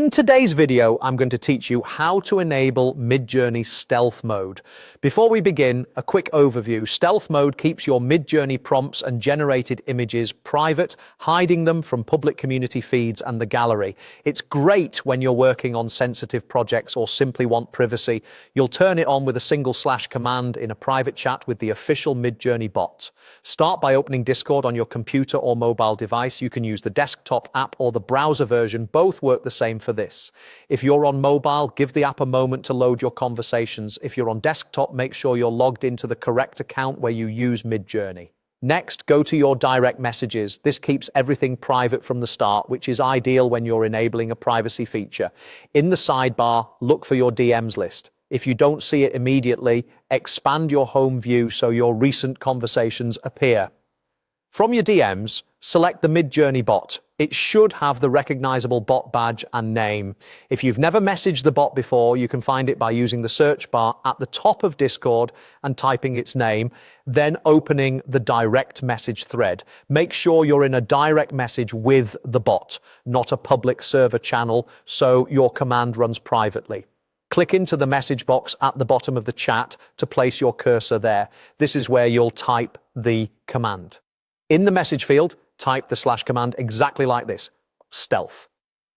In today's video, I'm going to teach you how to enable Midjourney stealth mode. Before we begin, a quick overview. Stealth mode keeps your Midjourney prompts and generated images private, hiding them from public community feeds and the gallery. It's great when you're working on sensitive projects or simply want privacy. You'll turn it on with a single / command in a private chat with the official Midjourney bot. Start by opening Discord on your computer or mobile device. You can use the desktop app or the browser version. Both work the same for this. If you're on mobile, give the app a moment to load your conversations. If you're on desktop, make sure you're logged into the correct account where you use Midjourney. Next, go to your direct messages. This keeps everything private from the start, which is ideal when you're enabling a privacy feature. In the sidebar, look for your DMs list. If you don't see it immediately, expand your home view so your recent conversations appear. From your DMs, select the Midjourney bot. It should have the recognizable bot badge and name. If you've never messaged the bot before, you can find it by using the search bar at the top of Discord and typing its name, then opening the direct message thread. Make sure you're in a direct message with the bot, not a public server channel, so your command runs privately. Click into the message box at the bottom of the chat to place your cursor there. This is where you'll type the command. In the message field, type the / command exactly like this, stealth.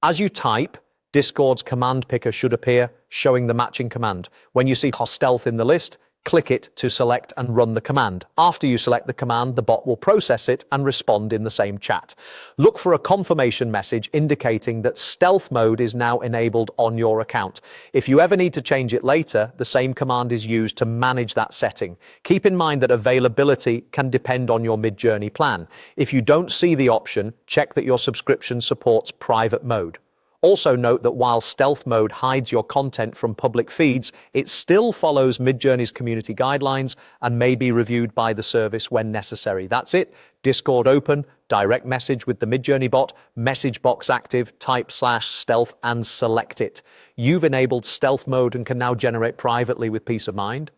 As you type, Discord's command picker should appear, showing the matching command. When you see stealth in the list, click it to select and run the command. After you select the command, the bot will process it and respond in the same chat. Look for a confirmation message indicating that stealth mode is now enabled on your account. If you ever need to change it later, the same command is used to manage that setting. Keep in mind that availability can depend on your Midjourney plan. If you don't see the option, check that your subscription supports private mode. Also note that while stealth mode hides your content from public feeds, it still follows Midjourney's community guidelines and may be reviewed by the service when necessary. That's it. Discord open, direct message with the Midjourney bot, message box active, type /stealth and select it. You've enabled stealth mode and can now generate privately with peace of mind.